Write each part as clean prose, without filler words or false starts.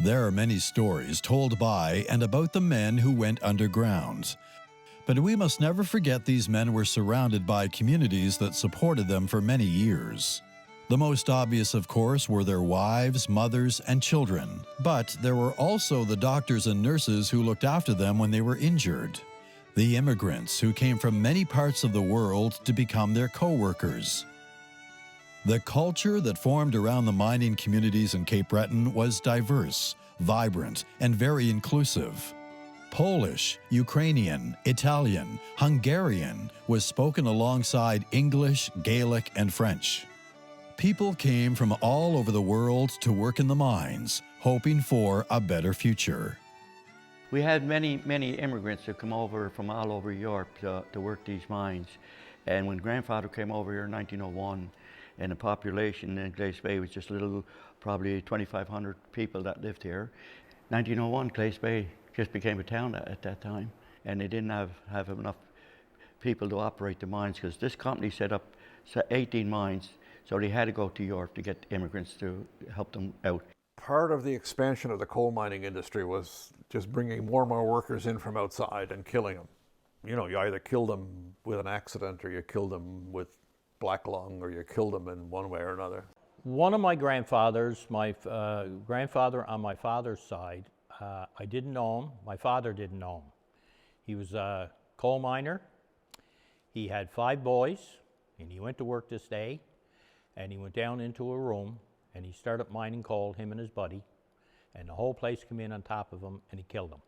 There are many stories told by and about the men who went underground. But we must never forget these men were surrounded by communities that supported them for many years. The most obvious, of course, were their wives, mothers, and children. But there were also the doctors and nurses who looked after them when they were injured. The immigrants who came from many parts of the world to become their co-workers. The culture that formed around the mining communities in Cape Breton was diverse, vibrant, and very inclusive. Polish, Ukrainian, Italian, Hungarian was spoken alongside English, Gaelic, and French. People came from all over the world to work in the mines, hoping for a better future. We had many immigrants that come over from all over Europe to work these mines. And when grandfather came over here in 1901, and the population in Glace Bay was just probably 2,500 people that lived here. 1901, Glace Bay just became a town at that time, and they didn't have enough people to operate the mines because this company set up 18 mines, so they had to go to Europe to get immigrants to help them out. Part of the expansion of the coal mining industry was just bringing more and more workers in from outside and killing them. You know, you either killed them with an accident or you killed them with black lung, or you killed them in one way or another. One of my grandfathers, my grandfather on my father's side, I didn't know him. My father didn't know him. He was a coal miner. He had 5 boys, and he went to work this day, and he went down into a room, and he started mining coal, him and his buddy, and the whole place came in on top of him, and he killed them.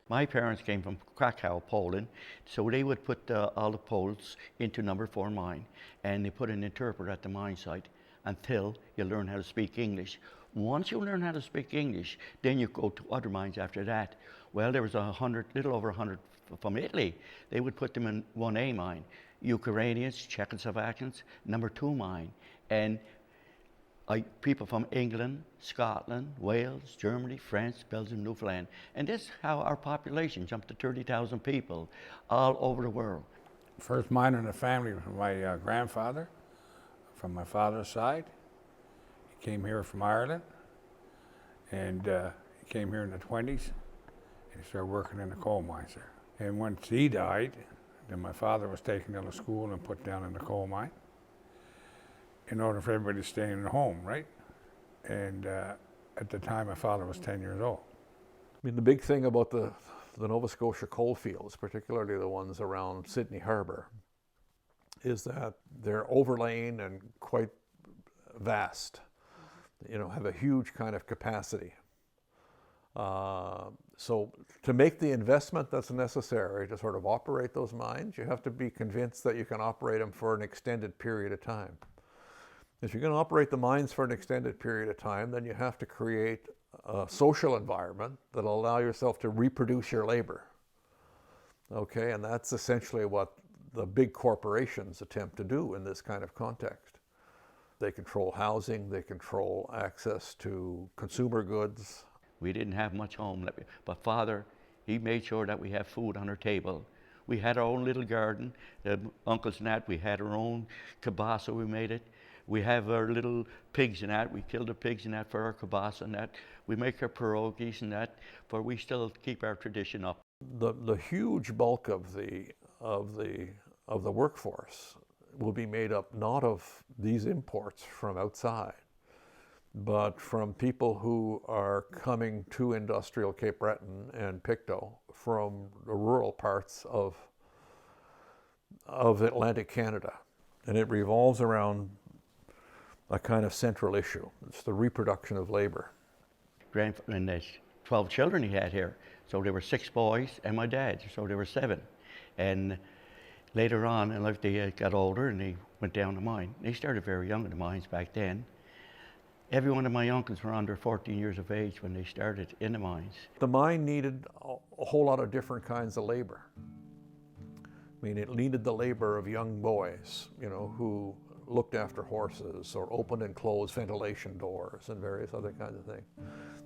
My parents came from Krakow, Poland, so they would put all the Poles into number 4 mine, and they put an interpreter at the mine site until you learn how to speak English. Once you learn how to speak English, then you go to other mines after that. Well, there was little over 100 from Italy. They would put them in 1A mine. Ukrainians, Czechoslovakians, number 2 mine. And people from England, Scotland, Wales, Germany, France, Belgium, Newfoundland. And this is how our population jumped to 30,000 people all over the world. First miner in the family was my grandfather, from my father's side. He came here from Ireland, and he came here in the 20s, and he started working in the coal mines there. And once he died, then my father was taken out of school and put down in the coal mine in order for everybody to stay in the home, right? And at the time, my father was 10 years old. I mean, the big thing about the Nova Scotia coal fields, particularly the ones around Sydney Harbour, is that they're overlain and quite vast, you know, have a huge kind of capacity. So to make the investment that's necessary to sort of operate those mines, you have to be convinced that you can operate them for an extended period of time. If you're going to operate the mines for an extended period of time, then you have to create a social environment that'll allow yourself to reproduce your labor. Okay, and that's essentially what the big corporations attempt to do in this kind of context. They control housing, they control access to consumer goods. We didn't have much home, but Father, he made sure that we have food on our table. We had our own little garden, the uncles and that, we had our own kielbasa, we made it. We have our little pigs and that. We kill the pigs and that for our kielbasa and that. We make our pierogies and that, for we still keep our tradition up. The huge bulk of the workforce will be made up not of these imports from outside, but from people who are coming to industrial Cape Breton and Pictou from the rural parts of Atlantic Canada. And it revolves around a kind of central issue. It's the reproduction of labor. And there's 12 children he had here. So there were 6 boys and my dad, so there were 7. And later on in life, they got older and they went down the mine. They started very young in the mines back then. Every one of my uncles were under 14 years of age when they started in the mines. The mine needed a whole lot of different kinds of labor. I mean, it needed the labor of young boys, you know, who looked after horses or opened and closed ventilation doors and various other kinds of things.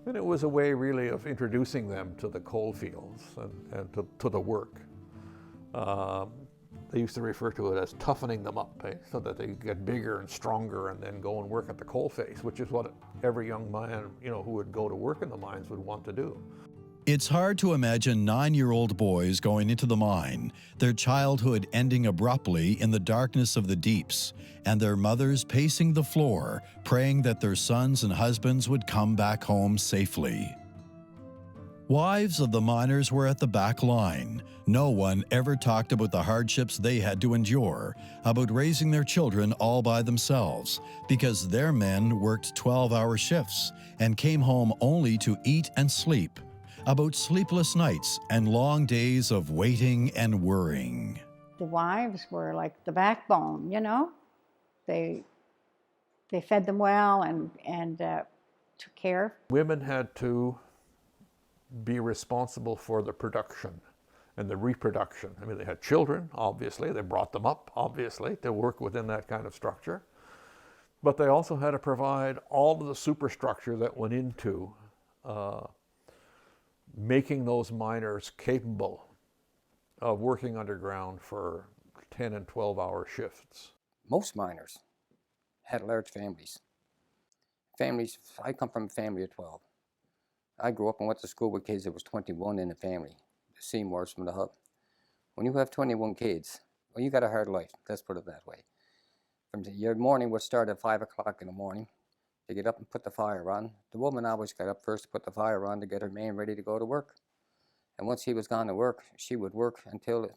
And it was a way really of introducing them to the coal fields and to the work. They used to refer to it as toughening them up, so that they get bigger and stronger and then go and work at the coalface, which is what every young man, who would go to work in the mines would want to do. It's hard to imagine 9-year-old boys going into the mine, their childhood ending abruptly in the darkness of the deeps, and their mothers pacing the floor, praying that their sons and husbands would come back home safely. Wives of the miners were at the back line. No one ever talked about the hardships they had to endure, about raising their children all by themselves, because their men worked 12-hour shifts and came home only to eat and sleep, about sleepless nights and long days of waiting and worrying. The wives were like the backbone, They fed them well and took care. Women had to be responsible for the production and the reproduction. I mean, they had children, obviously. They brought them up, obviously, to work within that kind of structure. But they also had to provide all of the superstructure that went into making those miners capable of working underground for 10 and 12-hour shifts. Most miners had large families. I come from a family of 12. I grew up and went to school with kids. There was 21 in the family, the Seymours from the hub. When you have 21 kids, well, you got a hard life, let's put it that way. Your morning would start at 5 o'clock in the morning. To get up and put the fire on. The woman always got up first to put the fire on to get her man ready to go to work. And once he was gone to work, she would work until it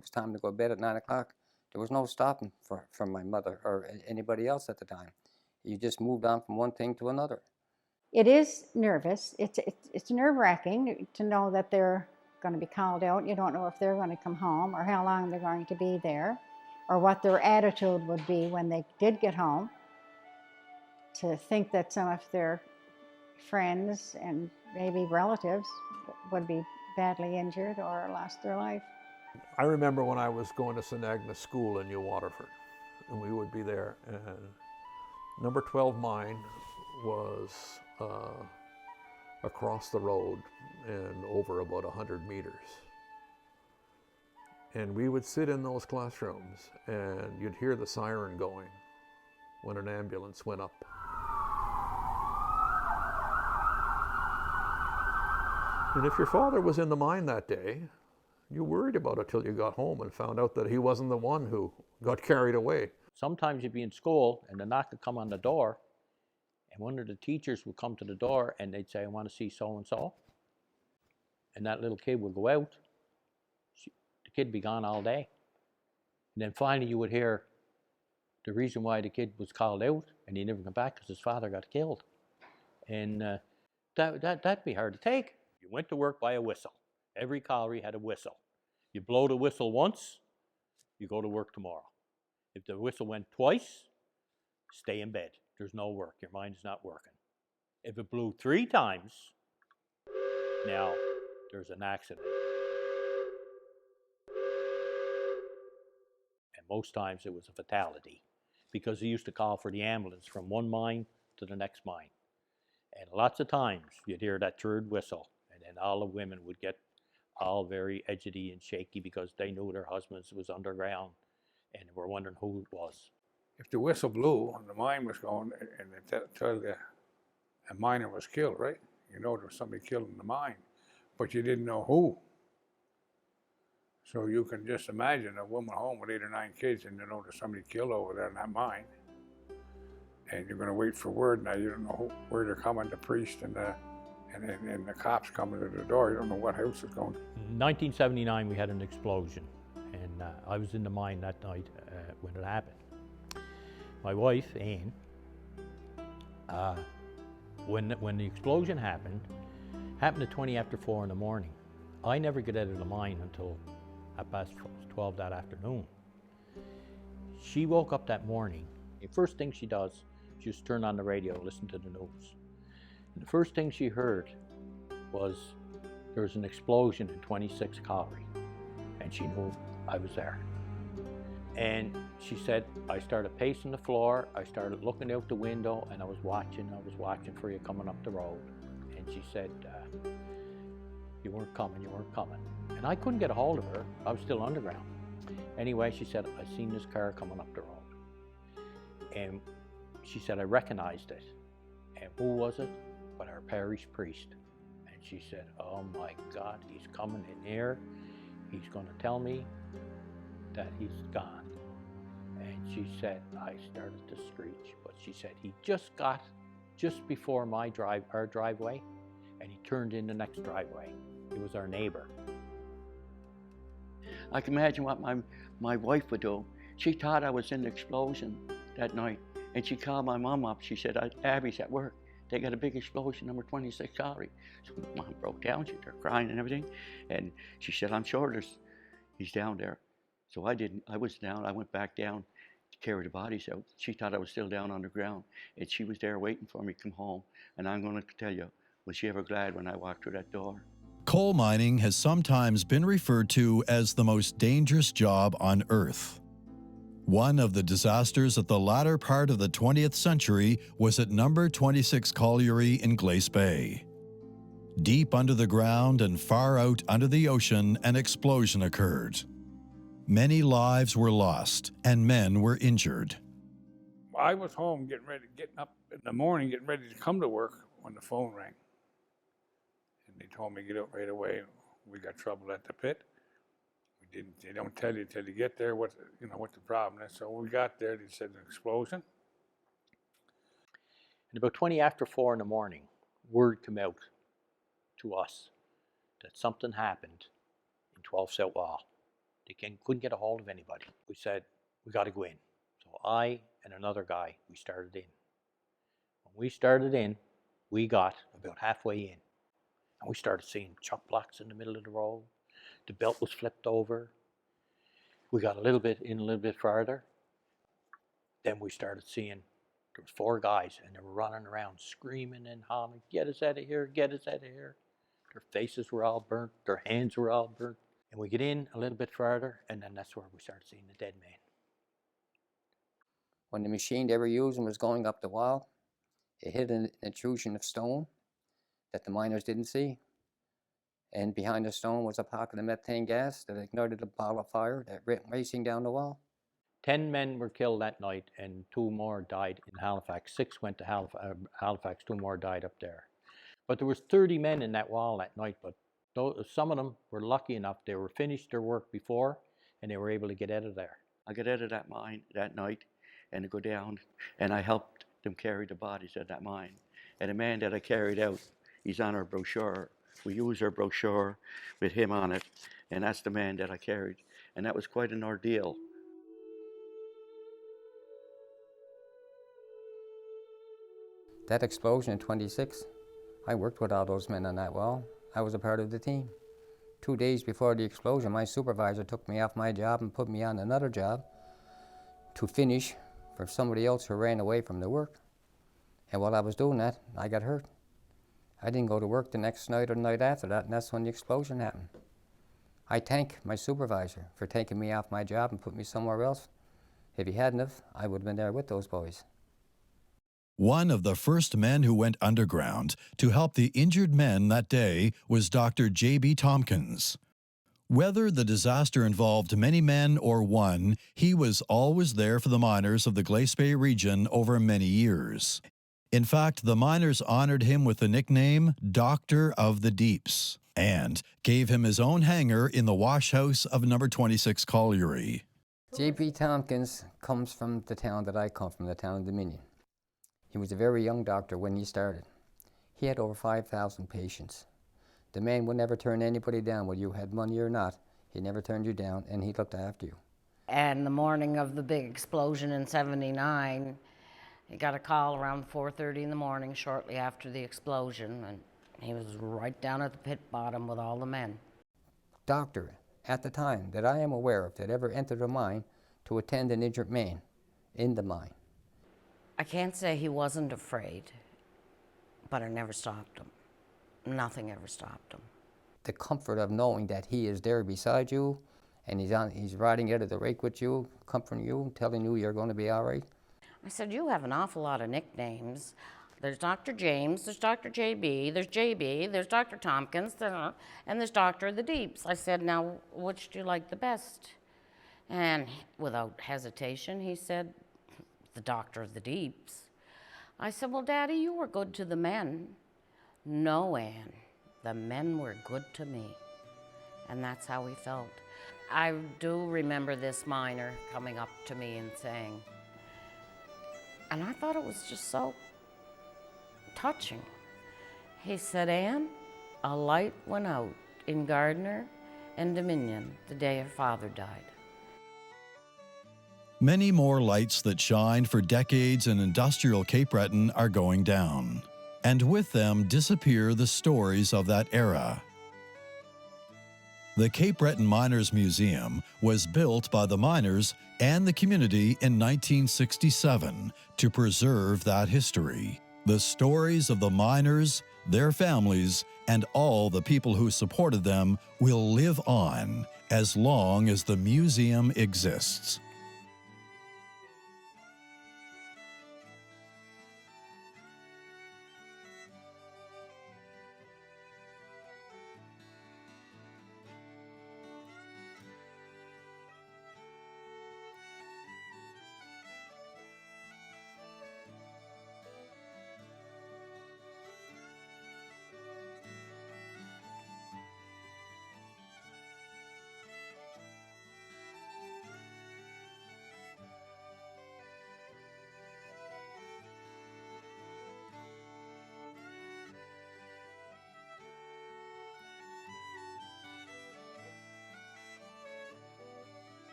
was time to go to bed at 9 o'clock. There was no stopping from my mother or anybody else at the time. You just moved on from one thing to another. It is nervous. It's nerve-wracking to know that they're going to be called out. You don't know if they're going to come home or how long they're going to be there or what their attitude would be when they did get home. To think that some of their friends and maybe relatives would be badly injured or lost their life. I remember when I was going to St. Agnes School in New Waterford, and we would be there, and number 12 mine was across the road and over about 100 meters. And we would sit in those classrooms and you'd hear the siren going when an ambulance went up. And if your father was in the mine that day, you worried about it till you got home and found out that he wasn't the one who got carried away. Sometimes you'd be in school and the knock would come on the door and one of the teachers would come to the door and they'd say, I want to see so-and-so. And that little kid would go out. The kid would be gone all day. And then finally you would hear the reason why the kid was called out and he never come back because his father got killed. And that'd be hard to take. You went to work by a whistle. Every colliery had a whistle. You blow the whistle once, you go to work tomorrow. If the whistle went twice, stay in bed. There's no work. Your mind's not working. If it blew 3 times, now there's an accident. And most times it was a fatality because they used to call for the ambulance from one mine to the next mine. And lots of times you'd hear that third whistle and then all the women would get all very edgy and shaky because they knew their husbands was underground and were wondering who it was. If the whistle blew and the mine was going and it told you a miner was killed, right? You know there was somebody killed in the mine, but you didn't know who. So you can just imagine a woman home with 8 or 9 kids and you know there's somebody killed over there in that mine. And you're going to wait for word. Now you don't know where they're coming, the priest and the cops coming to the door. You don't know what house is going. In 1979 we had an explosion and I was in the mine that night when it happened. My wife, Anne, when the explosion happened at 20 after 4 in the morning. I never get out of the mine until 12 that afternoon. She woke up that morning. The first thing she does, she just turned on the radio, listen to the news. And the first thing she heard was there was an explosion in 26 Colliery, and she knew I was there. And she said, I started pacing the floor, I started looking out the window, and I was watching for you coming up the road. And she said, you weren't coming. And I couldn't get a hold of her. I was still underground. Anyway, she said, I seen this car coming up the road. And she said, I recognized it. And who was it? But our parish priest. And she said, oh my God, he's coming in here. He's going to tell me that he's gone. And she said, I started to screech, but she said, he just got just before our driveway, and he turned in the next driveway. It was our neighbor. I can imagine what my wife would do. She thought I was in the explosion that night, and she called my mom up. She said, Abby's at work. They got a big explosion, number 26 Gallery. So mom broke down. She started crying and everything. And she said, I'm sure he's down there. So I was down. I went back down to carry the bodies out. She thought I was still down underground, and she was there waiting for me to come home. And I'm going to tell you, was she ever glad when I walked through that door? Coal mining has sometimes been referred to as the most dangerous job on Earth. One of the disasters at the latter part of the 20th century was at number 26 Colliery in Glace Bay. Deep under the ground and far out under the ocean, an explosion occurred. Many lives were lost and men were injured. I was home getting up in the morning, getting ready to come to work when the phone rang. And they told me to get up right away. We got trouble at the pit. They don't tell you till you get there what the problem is. So we got there, they said an explosion. And about 20 after 4 in the morning, word came out to us that something happened in 12 South Wall. They couldn't get a hold of anybody. We said, we got to go in. So I and another guy, we started in. When we started in, we got about halfway in. And we started seeing chock blocks in the middle of the road. The belt was flipped over. We got a little bit farther. Then we started seeing there was 4 guys, and they were running around screaming and hollering, get us out of here, get us out of here. Their faces were all burnt, their hands were all burnt. And we get in a little bit farther, and then that's where we started seeing the dead man. When the machine they were using was going up the wall, it hit an intrusion of stone that the miners didn't see. And behind the stone was a pocket of methane gas that ignited a ball of fire that went racing down the wall. 10 men were killed that night, and 2 more died in Halifax. 6 went to Halifax, 2 more died up there. But there was 30 men in that wall that night, but some of them were lucky enough. They were finished their work before, and they were able to get out of there. I got out of that mine that night and to go down, and I helped them carry the bodies out of that mine. And the man that I carried out, he's on our brochure. We use our brochure with him on it, and that's the man that I carried. And that was quite an ordeal. That explosion in 26, I worked with all those men on that wall. I was a part of the team. 2 days before the explosion, my supervisor took me off my job and put me on another job to finish for somebody else who ran away from the work. And while I was doing that, I got hurt. I didn't go to work the next night or the night after that, and that's when the explosion happened. I thank my supervisor for taking me off my job and put me somewhere else. If he hadn't have, I would have been there with those boys. One of the first men who went underground to help the injured men that day was Dr. J.B. Tompkins. Whether the disaster involved many men or one, he was always there for the miners of the Glace Bay region over many years. In fact, the miners honored him with the nickname Doctor of the Deeps and gave him his own hangar in the wash house of number 26 Colliery. J.B. Tompkins comes from the town that I come from, the town of Dominion. He was a very young doctor when he started. He had over 5,000 patients. The man would never turn anybody down, whether you had money or not. He never turned you down, and he looked after you. And the morning of the big explosion in '79, he got a call around 4:30 in the morning, shortly after the explosion, and he was right down at the pit bottom with all the men. Doctor, at the time that I am aware of, that ever entered a mine to attend an injured man in the mine. I can't say he wasn't afraid, but it never stopped him. Nothing ever stopped him. The comfort of knowing that he is there beside you, and he's riding out of the rake with you, comforting you, telling you you're going to be all right. I said, you have an awful lot of nicknames. There's Dr. James, there's Dr. JB, there's JB, there's Dr. Tompkins, and there's Doctor of the Deeps. I said, now, which do you like the best? And without hesitation, he said, the doctor of the deeps. I said, well, Daddy, you were good to the men. No, Ann, the men were good to me. And that's how he felt. I do remember this miner coming up to me and saying, and I thought it was just so touching. He said, Ann, a light went out in Gardner and Dominion the day your father died. Many more lights that shined for decades in industrial Cape Breton are going down, and with them disappear the stories of that era. The Cape Breton Miners Museum was built by the miners and the community in 1967 to preserve that history. The stories of the miners, their families, and all the people who supported them will live on as long as the museum exists.